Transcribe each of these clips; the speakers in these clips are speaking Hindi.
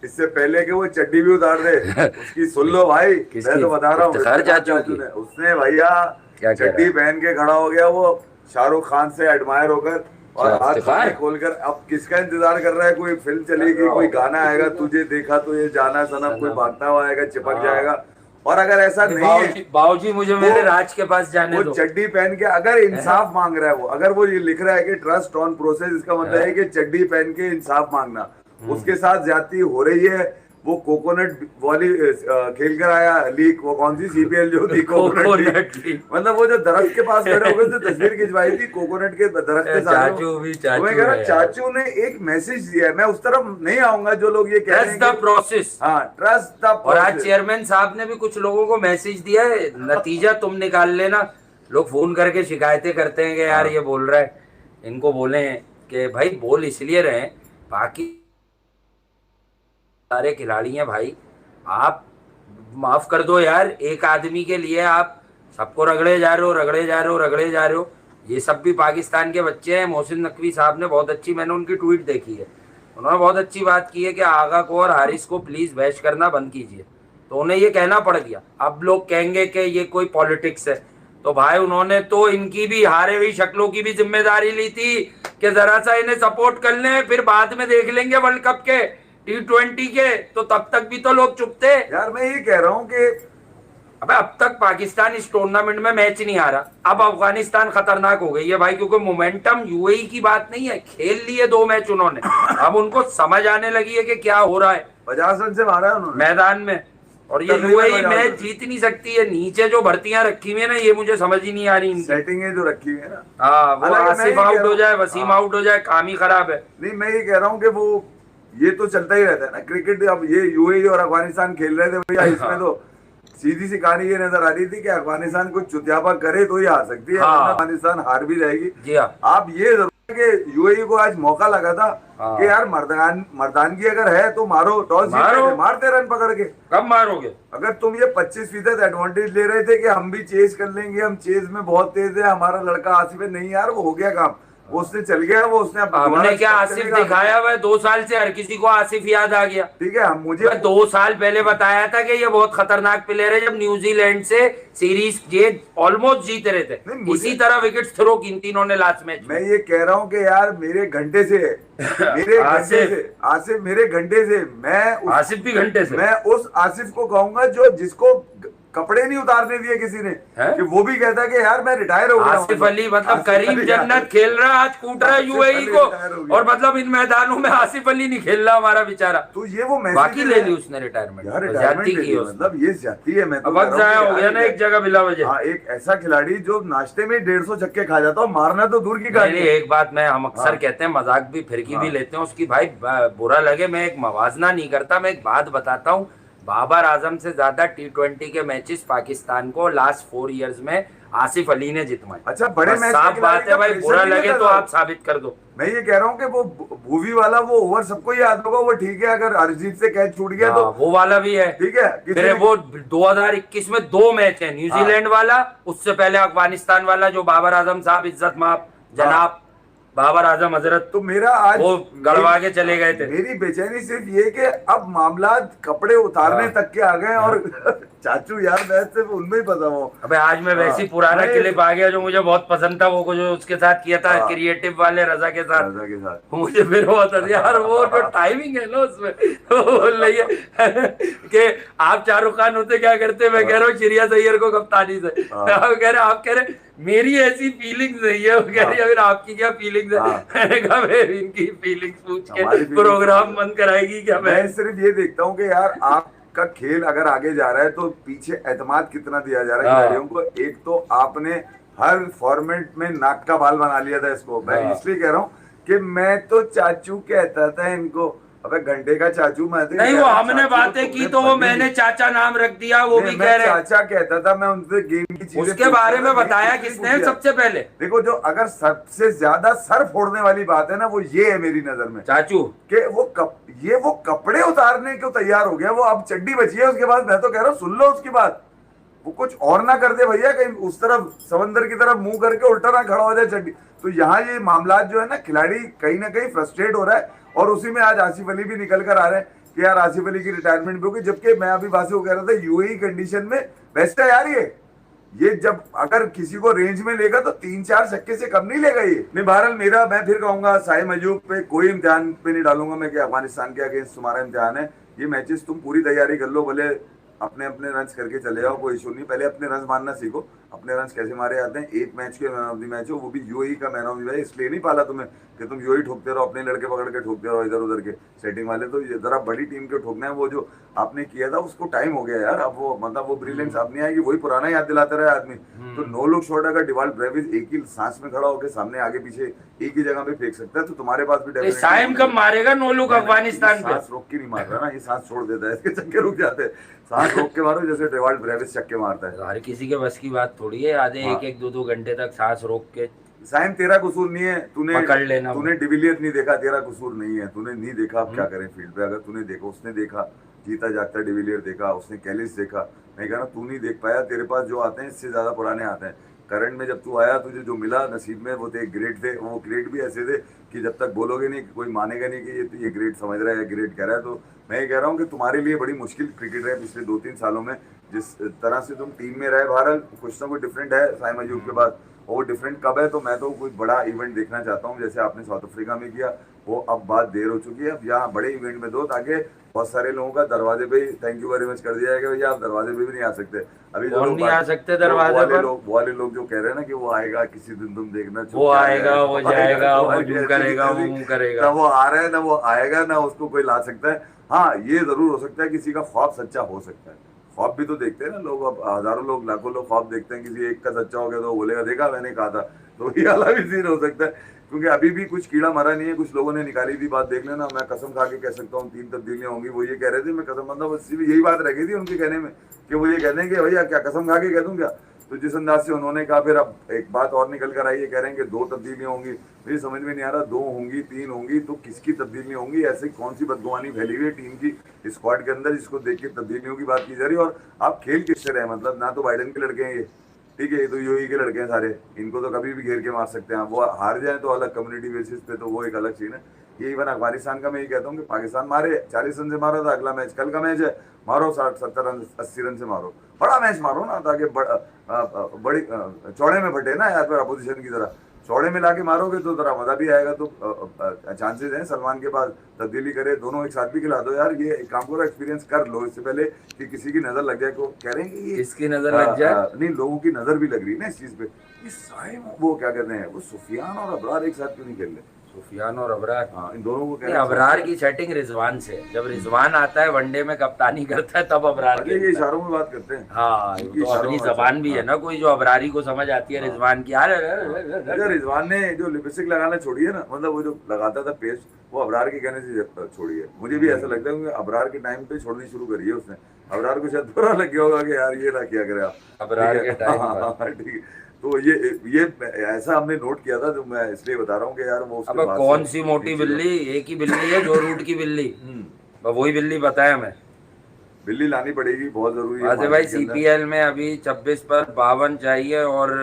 इससे पहले कि वो चड्डी भी उतार दे उसकी सुन लो भाई। मैं तो बता रहा हूँ इफ्तिखार चाचू ने उसने भैया क्या कह रहा चड्डी है? पहन के खड़ा हो गया वो शाहरुख खान से एडमायर होकर, और क्या हाथ बाहें इफ्तिखार? खोलकर। अब किसका इंतजार कर रहा है? कोई फिल्म चलेगी, कोई गाना आएगा, तुझे देखा तो ये जाना सनम, कोई भागता हुआ आएगा, चिपक जाएगा। और अगर ऐसा नहीं है, बाबूजी मुझे मेरे राज के पास जाने वो दो। चड्डी पहन के अगर इंसाफ मांग रहा है, वो अगर वो ये लिख रहा है कि ट्रस्ट ऑन प्रोसेस, इसका मतलब है कि चड्डी पहन के इंसाफ मांगना। उसके साथ ज्यादती हो रही है। वो कोकोनट वाली खेल कर आया लीग, वो कौन सी सीपीएल जो थी, कोकोनट लीग। मतलब वो जो दरख्त के पास खड़े हो गए थे, तस्वीर खिंचवाई थी कोकोनट के दरख्त के साथ। चाचू भी चाचू मैं कह रहा है। चाचू ने एक मैसेज दिया है। मैं उस तरफ नहीं आऊंगा जो लोग ये कह रहे हैं ट्रस्ट द प्रोसेस। हाँ, ट्रस्ट द और आज प्रोसेस। चेयरमैन साहब ने भी कुछ लोगों को मैसेज दिया है, नतीजा तुम निकाल लेना। लोग फोन करके शिकायतें करते हैं कि यार ये बोल रहा है, इनको बोले कि भाई बोल इसलिए रहे, बाकी सारे खिलाड़ी हैं भाई, आप माफ कर दो यार, एक आदमी के लिए आप सबको रगड़े जा रहे हो, रगड़े जा रहे हो, रगड़े जा रहे हो। ये सब भी पाकिस्तान के बच्चे हैं। मोहसिन नकवी साहब ने बहुत अच्छी, मैंने उनकी ट्वीट देखी है, उन्होंने बहुत अच्छी बात की है कि आगा को और हारिस को प्लीज बहस करना बंद कीजिए। तो उन्हें ये कहना पड़ गया। अब लोग कहेंगे कि ये कोई पॉलिटिक्स है, तो भाई उन्होंने तो इनकी भी हारे हुई शक्लों की भी जिम्मेदारी ली थी कि जरा सा इन्हें सपोर्ट कर लें, फिर बाद में देख लेंगे वर्ल्ड कप के T20 के, तो तब तक भी तो लोग चुप थे। यार मैं ये कह रहा हूँ कि अबे अब तक पाकिस्तान इस टूर्नामेंट में मैच नहीं हारा। अब अफगानिस्तान खतरनाक हो गई है भाई, क्योंकि मोमेंटम यूएई की बात नहीं है, खेल लिए 2 मैच उन्होंने। अब उनको समझ आने लगी है कि क्या हो रहा है 50 रन से मारा है उन्होंने मैदान में। और ये यूएई मैच जीत नहीं सकती है। नीचे जो भर्तियां रखी हुई है ना, ये मुझे समझ ही नहीं आ रही। सेटिंग जो रखी हुई है ना, हाँ, वो आसिफ आउट हो जाए, वसीम आउट हो जाए, काम ही खराब है। नहीं मैं ये कह रहा हूँ कि वो ये तो चलता ही रहता है ना क्रिकेट। अब ये यूएई और अफगानिस्तान खेल रहे थे भैया, इसमें तो सीधी सी कहानी ये नजर आ रही थी कि अफगानिस्तान कुछ चुतियापा करे तो ही हार सकती है, अफगानिस्तान हार भी जाएगी। जी हाँ। आप ये जरूर कि यूएई को आज मौका लगा था कि यार मर्दानगी अगर है तो मारो, टॉस जीते, मारते रन पकड़ के। कब मारोगे? अगर तुम ये 25% एडवांटेज ले रहे थे कि हम भी चेज कर लेंगे, हम चेज में बहुत तेज है, हमारा लड़का आसिफ है, नहीं यार वो हो गया काम, वो उसने चल गया, वो उसने हमने क्या आसिफ दिखाया हुआ है 2 साल से, हर किसी को आसिफ याद आ गया। ठीक है, मुझे 2 साल पहले बताया था कि ये बहुत खतरनाक प्लेयर है, जब न्यूजीलैंड से सीरीज ये ऑलमोस्ट जीत रहे थे, इसी तरह विकेट थ्रो की तीनों ने लास्ट मैच। मैं ये कह रहा हूँ कि यार मेरे घंटे से मेरे घंटे से आसिफ, मेरे घंटे से मैं आसिफ भी घंटे से मैं उस आसिफ को कहूंगा जो जिसको कपड़े नहीं उतारने दिए किसी ने, कि वो भी कहता है कि यार मैं रिटायर हो गया। आसिफ अली मतलब करीम जन्नत खेल रहा है, आज कूट रहा है यूएई को, और मतलब इन मैदानों में आसिफ अली नहीं खेल रहा हमारा बेचारा। तो ये वो बाकी ले ली उसने रिटायरमेंट, ज्यादती की मतलब ये ज्यादती है। मैं तो वक्त जाया हो गया ना एक जगह बिला वजह। हाँ, एक ऐसा खिलाड़ी जो नाश्ते में 150 छक्के खा जाता हो, मारना तो दूर की कहानी। एक बात मैं, हम अक्सर कहते हैं, मजाक भी फिरकी भी लेते हैं उसकी, भाई बुरा लगे, मैं एक मवाजना नहीं करता, मैं एक बात बताता हूँ। बाबर आजम से ज्यादा T20 के मैचेस पाकिस्तान को लास्ट 4 इयर्स में आसिफ अली ने जितवाए। अच्छा, बड़े मैच साफ बात है भाई, बुरा लगे तो आप साबित कर दो। मैं ये कह रहा हूँ कि वो भूवी वाला वो ओवर सबको याद होगा, वो ठीक है, अगर अरिजीत से कैच छूट गया तो वो वाला भी है, ठीक है। फिर वो 2021 में 2 मैच है, न्यूजीलैंड वाला, उससे पहले अफगानिस्तान वाला, जो बाबर आजम साहब इज्जत माफ जनाब बाबर आजम हजरत, तो मेरा आज वो गड़वा के चले गए थे। मेरी बेचैनी सिर्फ ये कि अब मामला कपड़े उतारने तक के आ गए, और चाचू यार मैं सिर्फ उनमें ही फंसा हूँ। अबे आज मैं वैसी पुराना क्लिप आ गया जो मुझे बहुत पसंद था, वो जो उसके साथ किया था क्रिएटिव वाले रजा के साथ, मुझे फिर बहुत यार वो जो टाइमिंग है ना उसमें, बोल रही है कि आप शाहरुख खान होते क्या करते, मैं कह रहा हूँ श्रिया सैयर को कप्तानी से, आप कह रहे मेरी ऐसी फीलिंग्स नहीं है, वो कह रही है आपकी क्या फीलिंग्स है, मैंने कहा इनकी फीलिंग्स पूछ के प्रोग्राम बंद कराएगी क्या। मैं सिर्फ ये देखता हूँ कि यार आपका खेल अगर आगे जा रहा है तो पीछे एतमाद कितना दिया जा रहा है खिलाड़ियों को। एक तो आपने हर फॉर्मेट में नाक का बाल बना लिया था इसको। मैं इसलिए कह रहा हूँ कि मैं तो चाचू कहता था इनको, अबे घंटे का चाचू मैं नहीं, वो हमने बातें की तो वो मैंने चाचा नाम रख दिया, वो भी कह रहे चाचा कहता था। मैं उनसे गेम की चीजें उसके बारे में बताया किसने सबसे पहले। देखो, जो अगर सबसे ज्यादा सर फोड़ने वाली बात है ना, वो ये है मेरी नजर में चाचू कि वो कपड़े उतारने को तैयार हो गया, वो अब चड्डी बची है उसके बाद। मैं तो कह रहा हूँ सुन लो उसकी बात, वो कुछ और ना कर दे भैया, कहीं उस तरफ समंदर की तरफ मुंह करके उल्टा ना खड़ा हो जाए चड्डी। तो यहाँ ये मामला जो है ना, खिलाड़ी कहीं ना कहीं फ्रस्ट्रेट हो रहा है, और उसी में आज आसिफ अली भी निकल कर आ रहे हैं कि यार आसिफ अली की रिटायरमेंट भी होगी, जबकि मैं अभी वासी को कह रहा था यूएई कंडीशन में बेस्ट है यार ये जब अगर किसी को रेंज में लेगा तो 3-4 छक्के से कम नहीं लेगा ये। नहीं बहरहाल मेरा, मैं फिर कहूंगा साइम अयूब पे कोई इम्तिहान पे नहीं डालूंगा मैं कि अफगानिस्तान के अगेंस्ट तुम्हारा इम्तिहान है। ये मैचेस तुम पूरी तैयारी कर लो, भले अपने अपने रन करके चले जाओ, कोई इशू नहीं। पहले अपने रन मारना सीखो, अपने रन कैसे मारे जाते हैं। एक मैच के मैन ऑफ द मैच हो, वो भी यूएई का मैन ऑफ द मैच। इसलिए नहीं पाला तुम्हें कि तुम यूएई ठोकते रहो, अपने लड़के पकड़ के ठोकते रहो इधर उधर के सेटिंग वाले। तो ये जरा बड़ी टीम के ठोकना है, वो जो आपने किया था उसको टाइम हो गया यार। अब वो मतलब वो ब्रिलियंस अब नहीं आएगी, वही पुराना याद दिलाता रहे आदमी। तो नो लुक शॉट अगर डिवाल्ड ब्रेविस एक ही सांस में खड़ा होकर सामने आगे पीछे एक ही जगह पे फेंक सकता है, तो तुम्हारे पास भी साइम कब मारेगा नो लुक अफगानिस्तान पे? सांस रोक के नहीं मार रहा ना, ये सांस छोड़ देता है, इसके चक्के रुक जाते हैं। सांस रोक के मारो जैसे डिवाल्ड ब्रेविस चक्के मारता है। हर किसी के बस की बात थोड़ी है, आधे हाँ। 1-2 घंटे तक सांस रोक के। साइम तेरा कसूर नहीं है, पकड़ लेना। तूने डिविलियर नहीं देखा, तेरा कसूर नहीं है, तूने नहीं देखा। अब क्या करें फील्ड पे, अगर तूने देखा, उसने देखा जीता जागता डिविलियर देखा, उसने कैलिस देखा। मैं कह रहा तू नहीं देख पाया, तेरे पास जो आते हैं इससे ज्यादा पुराने आते हैं। करंट में जब तू आया, तुझे जो मिला नसीब में वो थे ग्रेट थे। वो ग्रेट भी ऐसे थे कि जब तक बोलोगे नहीं कोई मानेगा नहीं कि ये ग्रेट समझ रहा है, ग्रेट कह रहा है। तो मैं ये कह रहा हूँ कि तुम्हारे लिए बड़ी मुश्किल क्रिकेट है पिछले 2-3 सालों में। जिस तरह से तुम टीम में रहे बहरहाल कुछ ना कुछ डिफरेंट है साइम अयूब के बाद। और वो डिफरेंट कब है, तो मैं तो कोई बड़ा इवेंट देखना चाहता हूँ जैसे आपने साउथ अफ्रीका में किया। वो अब बात देर हो चुकी है, अब यहाँ बड़े इवेंट में दो, ताकि बहुत सारे लोगों का दरवाजे पे ही थैंक यू वेरी मच कर दिया जाएगा। भैया आप दरवाजे पे भी नहीं आ सकते अभी। कौन नहीं आ सकते दरवाजे पर? वो वाले लोग जो कह रहे हैं ना कि वो आएगा किसी दिन, तुम देखना, वो आएगा, वो जाएगा, वो यूं करेगा, वो यूं करेगा। ना वो आ रहा है, ना वो आएगा, ना उसको कोई ला सकता है। हाँ ये जरूर हो सकता है किसी का ख्वाब सच्चा हो सकता है। ख्वाब भी तो देखते हैं ना लोग, अब हजारों लोग लाखों लोग ख्वाब देखते हैं, किसी एक का सच्चा हो गया तो बोलेगा देखा मैंने कहा था। तो ये अलग भी सीन हो सकता है, क्योंकि अभी भी कुछ कीड़ा मरा नहीं है। कुछ लोगों ने निकाली थी बात, देख लेना। मैं कसम खा के कह सकता हूँ 3 तब्दीलियां होंगी, वो ये कह रहे थे। मैं कसम मतलब यही बात रह गई थी उनके कहने में कि वो ये कहते हैं कि भैया क्या कसम खा के कह दूं क्या। तो जिस अंदाज से उन्होंने कहा, फिर अब एक बात और निकल कर आई है, कह रहे हैं कि 2 तब्दीलियां होंगी। मुझे समझ में नहीं आ रहा 2 होंगी 3 होंगी, तो किसकी तब्दीलियां होंगी? ऐसे कौन सी बदगुमानी फैली हुई है टीम की स्क्वाड के अंदर जिसको देख के तब्दीलियों की बात की जा रही है। और आप खेल किससे रहे, मतलब ना तो बाइडन के लड़के हैं ये, ठीक है, ये तो यूएई के लड़के हैं सारे, इनको तो कभी भी घेर के मार सकते हैं। वो हार जाए तो अलग, कम्युनिटी बेसिस पे तो वो एक अलग सीन है। ये इवन अफगानिस्तान का मैं ये कहता हूँ कि पाकिस्तान मारे 40 रन से मारा था, अगला मैच कल का मैच है, मारो 60-70 रन 80 रन से मारो, बड़ा मैच मारो ना, ताकि बड़ी चौड़े में फटे ना यार, फिर अपोजिशन की तरह चौड़े में लाके मारोगे तो जरा मजा भी आएगा। तो चांसेस हैं सलमान के पास तब्दीली करे, दोनों एक साथ भी खिला दो यार। ये एक काम करो, एक्सपीरियंस कर लो इससे पहले कि किसी की नजर लग जाए। को कह रहे हैं कि ये किसकी नजर लग जाए? नहीं, लोगों की नजर भी लग रही है ना इस चीज पे। इस साइम वो क्या कहते हैं, वो सुफियान और अबरार एक साथ क्यों नहीं खेल रहे? सुफियान और अबरार, हाँ इन दोनों को नहीं, अबरार की सेटिंग रिजवान से, जब रिजवान आता है वनडे में कप्तानी करता है तब अबरार ये इशारों में बात करते हैं। हाँ तो अपनी जबान भी है ना कोई जो अबरारी को समझ आती है रिजवान की। अरे रिजवान ने जो लिपस्टिक लगाना छोड़ी है ना, मतलब वो जो लगाता था पेस्ट, वो अबरार के कहने से छोड़ी है। मुझे भी ऐसा लगता है कि अबरार के टाइम पे छोड़नी शुरू करी है उसने। अबरार को शायद बुरा लग गया होगा कि यार ये ना किया करे आप अबरार के टाइम पर। ठीक है, तो ये ऐसा हमने नोट किया था, जो मैं इसलिए बता रहा हूँ कि यार वो अब कौन सी मोटी बिल्ली, एक ही बिल्ली है जो रूट की बिल्ली, वही बिल्ली बताया मैं। बिल्ली लानी पड़ेगी, बहुत जरूरी है। अजय भाई सीपीएल में अभी 26 पर 52 चाहिए और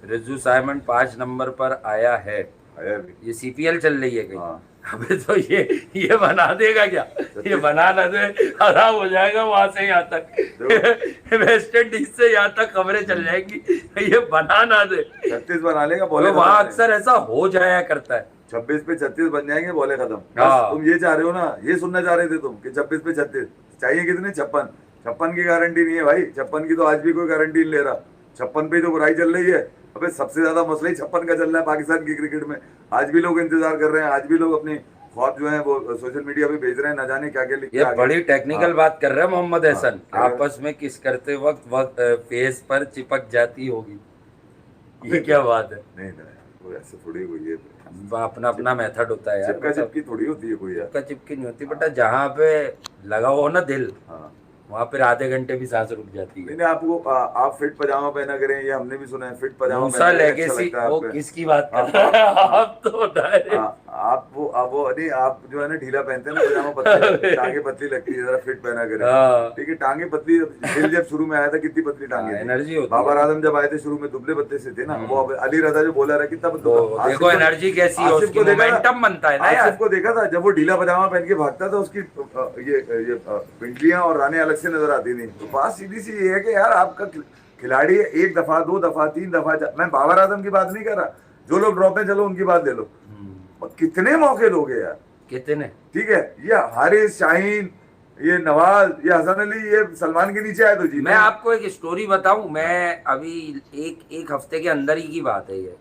रिजू साइमन 5 नंबर पर आया है। ये सीपीएल चल रही है कहीं? अबे तो ये बना देगा क्या? ये बना ना दे, खराब हो जाएगा वहां से यहाँ तक, वेस्ट इंडीज से यहाँ तक खबरें चल जाएंगी। ये बना ना दे, 36 बना लेगा बोले। वहाँ अक्सर ऐसा हो जाया करता है, 26 पे 36 बन जाएंगे, बोले खत्म। तुम ये चाह रहे हो ना, ये सुनना चाह रहे थे तुम कि 26 पे 36 चाहिए कितने? 56 की गारंटी नहीं है भाई। 56 की तो आज भी कोई गारंटी नहीं ले रहा। 56 पे तो बुराई चल रही है। अबे सबसे ज्यादा मसला ही 56 का चल रहा है पाकिस्तान की क्रिकेट में। आज भी लोग इंतजार कर रहे हैं, आज भी लोग अपने ख्वाब जो है वो सोशल मीडिया पे भेज रहे हैं, ना जाने क्या क्या लिख। ये बड़ी टेक्निकल बात कर रहे हैं मोहम्मद हसन। आपस में किस करते वक्त फेस पर चिपक जाती होगी, ये क्या बात है? नहीं वो ऐसे थोड़ी हुई है, अपना अपना मेथड होता है यार। चिपका चिपकी थोड़ी होती है कोई यार, चिपका चिपकी नहीं होती बेटा। जहाँ पे लगा हो ना दिल, वहाँ पे आधे घंटे भी सांस रुक जाती है। नहीं आपको आप फिट पजामा पहना करें, ये हमने भी सुना है फिट पजामा मूसा लेगेसी, वो किसकी बात कर रहा है आप? तो आप वो नहीं, आप जो है ना ढीला पहनते हैं ना पजामा, पतली टांगे पतली लगती है, जरा फिट पहना करे। हाँ ठीक है, टांगे पतली। दिल जब शुरू में आया था कितनी पतली टांगे थी। एनर्जी होती बाबर है। आजम जब आए थे शुरू में दुबले पतले से थे ना, वो अब अली रजा जो बोला रहा कितना वो आसिफ देखो एनर्जी कैसी है, आसिफ उसकी को देखा था, मोमेंटम बनता है ना यार। आसिफ को देखा था जब वो ढीला पजामा पहन के भागता था, उसकी ये पिंडलियां और रानें अलग से नजर आती थी। तो बात सीधी सी ये है कि यार आपका खिलाड़ी एक दफा, दो दफा, तीन दफा, मैं बाबर आजम की बात नहीं कर रहा, जो लोग ड्रॉप में, चलो उनकी बात ले लो, और कितने मौके लोगे यार। कितने ठीक है, ये हारिस, शाहीन, ये नवाज, ये हसन अली, ये सलमान के नीचे आए तो जीते। मैं आपको एक स्टोरी बताऊं, मैं अभी एक हफ्ते के अंदर ही की बात है ये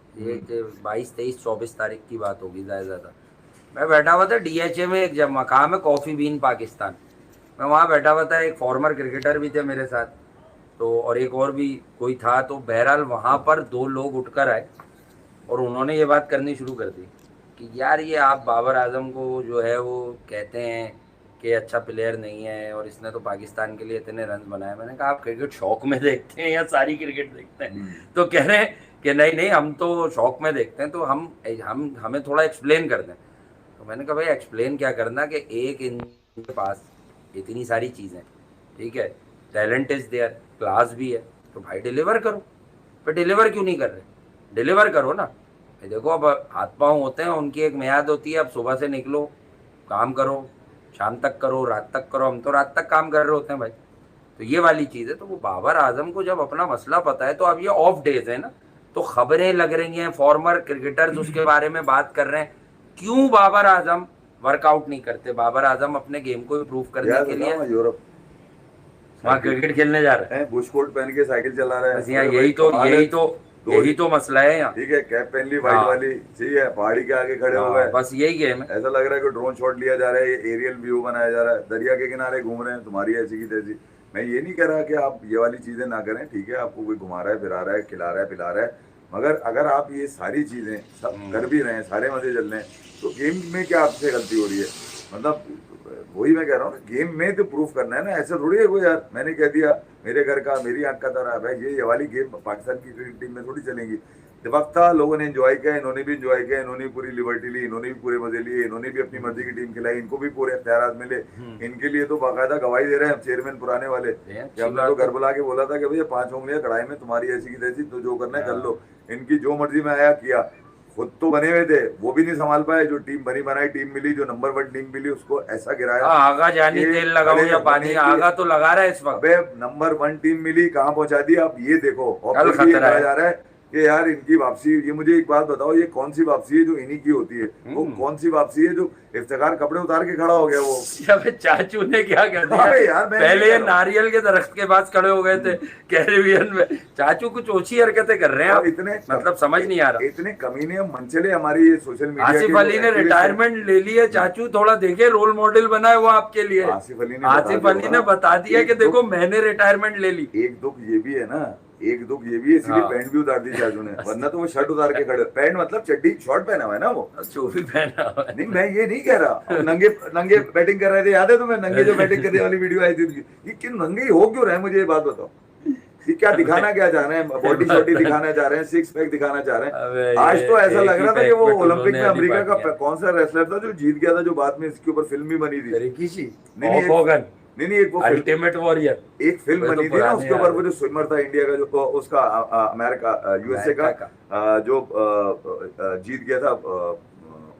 22, 23, 24 तारीख की बात होगी ज्यादा। मैं बैठा हुआ था डीएचए में, एक जब मकाम है कॉफी बीन पाकिस्तान, मैं वहाँ बैठा हुआ था, एक फॉर्मर क्रिकेटर भी थे मेरे साथ, तो और एक और भी कोई था। तो बहरहाल वहाँ पर दो लोग उठकर आए और उन्होंने ये बात करनी शुरू कर दी कि यार ये आप बाबर आजम को जो है वो कहते हैं कि अच्छा प्लेयर नहीं है और इसने तो पाकिस्तान के लिए इतने रन बनाए। मैंने कहा आप क्रिकेट शौक में देखते हैं या सारी क्रिकेट देखते हैं? तो कह रहे हैं कि नहीं नहीं हम तो शौक में देखते हैं, तो हम हमें थोड़ा एक्सप्लेन कर दें। तो मैंने कहा भाई एक्सप्लेन क्या करना कि एक इनके पास इतनी सारी चीज़ें, ठीक है, टैलेंट इज देयर, क्लास भी है, तो भाई डिलीवर करो। पर डिलीवर क्यों नहीं कर रहे? डिलीवर करो ना। देखो अब हाथ पाँव होते हैं, उनकी एक मियाद होती है, अब सुबह से निकलो, काम करो, शाम तक करो, रात तक करो, हम तो रात तक काम कर रहे होते हैं भाई। तो ये वाली चीज़ है। तो वो बाबर आजम को जब अपना मसला पता है, तो अब ये ऑफ डेज है ना, तो खबरें लग रही हैं, फॉर्मर क्रिकेटर्स उसके बारे में बात कर रहे हैं। क्यों बाबर आजम वर्कआउट नहीं करते? बाबर आजम अपने गेम को इम्प्रूव करने के लिए यूरोप वहाँ क्रिकेट खेलने जा रहे हैं, बुश कोट पहन के साइकिल चला रहा बस है। यहाँ अरे यही भाई, तो कमाल है। यही तो मसला है यहाँ। ठीक है, कैप पहन ली व्हाइट हाँ। वाली, चाहिए पहाड़ी के आगे खड़े हो गए, बस यही गेम है। ऐसा लग रहा है कि ड्रोन शॉट लिया जा रहा है, ये एरियल व्यू बनाया जा रहा है, दरिया के किनारे घूम रहे हैं, तुम्हारी ऐसी की तैसी। मैं ये नहीं कह रहा कि आप ये वाली चीजें ना करें, ठीक है, आपको कोई घुमा रहा है, फिरा रहा है, खिला रहा है, पिला रहा है, मगर अगर आप ये सारी चीजें सब कर भी रहे हैं, सारे मजे चल रहे हैं, तो गेम में क्या आपसे गलती हो रही है? मतलब वही मैं कह रहा हूँ ना, गेम में तो प्रूफ करना है ना, ऐसे थोड़ी है कोई यार मैंने कह दिया मेरे घर का मेरी आंख का तारा भाई, ये वाली गेम पाकिस्तान की क्रिकेट टीम में थोड़ी चलेंगी। जब वक्त था लोगों ने एंजॉय किया, इन्होंने भी एंजॉय किया, इन्होंने भी पूरी लिबर्टी ली, इन्होंने भी पूरे मजे लिए, इन्होंने भी अपनी मर्जी की टीम खिलाई, इनको भी पूरे इख्तियारात मिले। इनके लिए तो बाकायदा गवाही दे रहे हैं चेयरमैन पुराने वाले कि हमने तो घर बुला के बोला था कि भैया 5 उंगलियां कढ़ाई में तुम्हारी ऐसी की तैसी, तो जो करना है कर लो। इनकी जो मर्जी में आया किया, खुद तो बने हुए थे, वो भी नहीं संभाल पाए। जो टीम बनी बनाई टीम मिली, जो नंबर 1 टीम मिली, उसको ऐसा गिराया। आगा जानी तेल लगाओ या पानी, आगा तो लगा रहा है इस वक्त। अबे नंबर 1 टीम मिली, कहाँ पहुंचा दी आप ये देखो। और कल फिर भी ये खतरा कहा है। जा रहा है कि यार इनकी वापसी, ये मुझे एक बात बताओ, ये कौन सी वापसी है जो इन्हीं की होती है? वो कौन सी वापसी है जो इफ्तिखार कपड़े उतार के खड़ा हो गया वो? अबे चाचू ने क्या कर दिया? अबे यार, मैं पहले नहीं ये कह रहा नारियल के दरख्त के पास खड़े हो गए थे कैरिबियन में, चाचू कुछ ओछी हरकतें कर रहे हैं। और अब इतने मतलब समझ नहीं आ रहा। इतने कमीने मनचले हमारी ये सोशल मीडिया आसिफ के अली ने जो activist हैं। रिटायरमेंट ले ली है, चाचू थोड़ा देखे, रोल मॉडल बना है वो आपके लिए। आसिफ अली ने बता आसिफ दिया अली होगा। ने बता दिया एक कि देखो दुख- मैंने रिटायरमेंट ले ली। एक दुख ये भी है ना, एक दुख ये भी है, इसीलिए हाँ। पैंट भी उतार दी चाचू ने, वरना तो वो शर्ट उतार के खड़े। पैंट मतलब चड्डी शॉर्ट पहना हुआ है ना वो। जो भी पहना हुआ है। नहीं मैं ये नहीं कह रहा, नंगे नंगे बैटिंग कर रहे थे, याद है तुम्हें? नंगे जो बैटिंग करने वाली वीडियो आई थी उनकी, ये क्यों नंगे ही हो क्यों रहे हैं? मुझे ये बात बताओ, ये क्या दिखाना क्या चाह रहे हैं? बॉडी शॉडी दिखाना चाह रहे हैं, 6 पैक दिखाना चाह रहे अबे हैं? आज तो ऐसा एक लग ही रहा था कि वो पैक में ओलंपिक में टुलोने वाली अमेरिका बात का है। कौन सा रेसलर था जो जीत गया था, जो बाद में इसके ऊपर फिल्म भी बनी थी। रिकीशी, नहीं, नहीं, होगन, नहीं एक वो फिल्म, अल्टीमेट वॉरियर, एक फिल्म वो तो बनी थी ना पुराने उसके ऊपर, यार वो जो स्विमर था इंडिया का, जो उसका अमेरिका यूएसए अमेरिका का जो जीत गया था,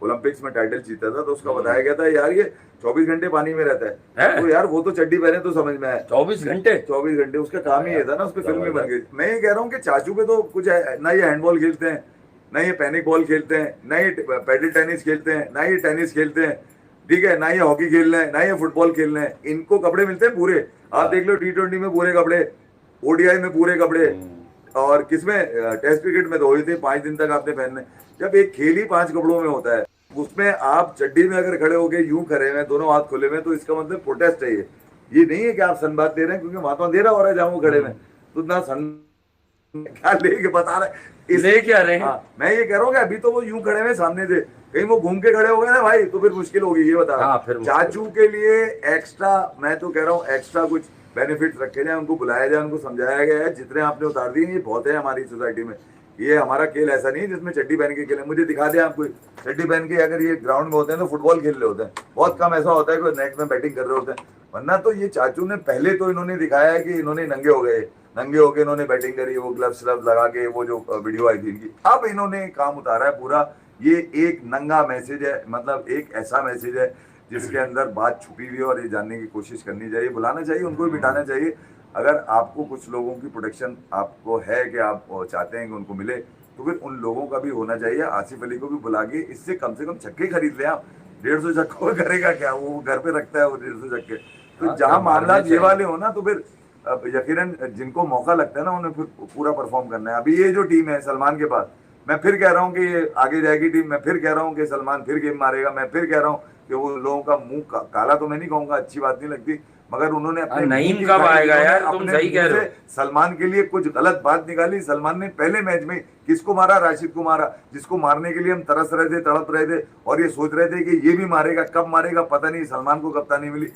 ओलंपिक्स में टाइटल जीता था, तो उसका बताया गया था यार ये 24 घंटे पानी में रहता है। तो यार वो तो चड्डी पहने तो समझ में आया, 24 घंटे 24 घंटे उसका काम ही ये था ना, उस पर फिल्म भी बन गई। मैं ये कह रहा हूँ कि चाचू पे तो कुछ है ना, ये हैंडबॉल खेलते हैं, ना ये पैनिक बॉल खेलते हैं, ना ये पैडल टेनिस खेलते हैं, ना ये टेनिस खेलते हैं, ठीक है, ना ये हॉकी खेल रहे हैं, ना ये फुटबॉल खेल रहे हैं। इनको कपड़े मिलते हैं पूरे, आप देख लो T20 में पूरे कपड़े, ओडीआई में पूरे कपड़े, और किसमें टेस्ट क्रिकेट में तो हुई थी 5 दिन तक आपने पहनने। जब एक खेल ही 5 कपड़ों में होता है, उसमें आप चड्डी में अगर खड़े होके यूं खड़े हुए, दोनों हाथ खुले हुए, तो इसका मतलब प्रोटेस्ट है। ये नहीं है कि आप सनबात दे रहे हैं, क्योंकि वहां तो अंधेरा हो रहा है जहां वो खड़े में, तो ना सन क्या लेके बता रहे ले क्या रहे हैं? हाँ, मैं ये कह रहा हूँ कि अभी तो वो यूं खड़े हुए सामने थे, कहीं वो घूम के खड़े हो गए ना भाई, तो फिर मुश्किल होगी। ये बता हाँ, फिर मुश्किल। चाचू के लिए एक्स्ट्रा, मैं तो कह रहा हूँ एक्स्ट्रा कुछ बेनिफिट रखे जाए, उनको बुलाया जाए, उनको समझाया गया है, जितने आपने उतार दिए ये बहुत है हमारी सोसाइटी में, ये हमारा खेल ऐसा नहीं है जिसमें चड्डी पहन के खेले। मुझे दिखा दे आप कोई चड्डी पहन के अगर ये ग्राउंड में होते हैं तो फुटबॉल खेल रहे होते हैं, बहुत कम ऐसा होता है कि नेट में बैटिंग कर रहे होते हैं। वरना तो ये चाचू ने पहले तो इन्होंने दिखाया है कि इन्होंने नंगे हो गए, नंगे होके इन्होंने बैटिंग करी, वो ग्लव्स लगा के, वो जो वीडियो आई थी इनकी। अब इन्होंने काम उतारा है पूरा, ये एक नंगा मैसेज है, मतलब एक ऐसा मैसेज है जिसके अंदर बात छुपी हुई है और ये जानने की कोशिश करनी चाहिए, बुलाना चाहिए, उनको भी बिठाना चाहिए। अगर आपको कुछ लोगों की प्रोटेक्शन आपको है कि आप चाहते हैं कि उनको मिले, तो फिर उन लोगों का भी होना चाहिए। आसिफ अली को भी बुला के इससे कम से कम छक्के खरीद ले आप। 150 छक्कों करेगा क्या, वो घर पे रखता है वो 150 छक्के। तो जहां मामला ये वाले हो ना, तो फिर यकीनन जिनको मौका लगता है ना उन्हें फिर पूरा परफॉर्म करना है। अभी ये जो टीम है सलमान के पास, मैं फिर कह रहा हूँ कि ये आगे जाएगी टीम, मैं फिर कह रहा हूँ कि सलमान फिर गेम मारेगा, मैं फिर कह रहा हूँ कि वो लोगों का मुंह काला तो मैं नहीं कहूंगा, अच्छी बात नहीं लगती, मगर उन्होंने अपने नईम कब आएगा यार, तुम सही कह रहे हो। सलमान के लिए कुछ गलत बात निकाली। सलमान ने पहले मैच में किसको मारा? राशिद को मारा, जिसको मारने के लिए हम तरस रहे थे, तड़प रहे थे और ये सोच रहे थे कि ये भी मारेगा, कब मारेगा पता नहीं। सलमान को कप्तानी मिली,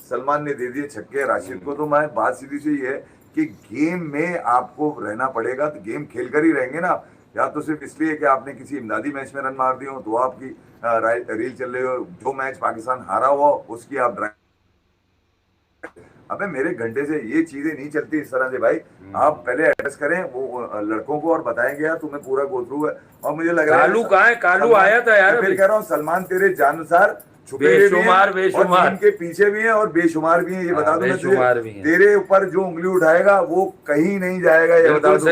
सलमान ने दे दिए छक्के राशिद को। तो मैं बात सीधी सी ये है कि गेम में आपको रहना पड़ेगा, तो गेम खेल कर ही रहेंगे ना, या तो सिर्फ इसलिए कि आपने किसी इमदादी मैच में रन मार दिए हो तो आपकी रील चल रही हो, जो मैच पाकिस्तान हारा हुआ उसकी आप ड्राइव। अबे मेरे घंटे से ये चीजें नहीं चलती इस तरह से भाई। आप पहले एड्रेस करें वो लड़कों को और बताएंगे यार तुम्हें पूरा गो थ्रू है। और मुझे लग रहा है कालू कहाँ है? कालू आया था यार, फिर कह रहा हूँ सलमान तेरे जानसार बेशुमार बेशुमार इनके पीछे भी है और बेशुमार भी है, ये बता दूं मैं तुझे। बेशुमार भी है। तेरे ऊपर जो उंगली उठाएगा वो कहीं नहीं जाएगा, ये बता दूं।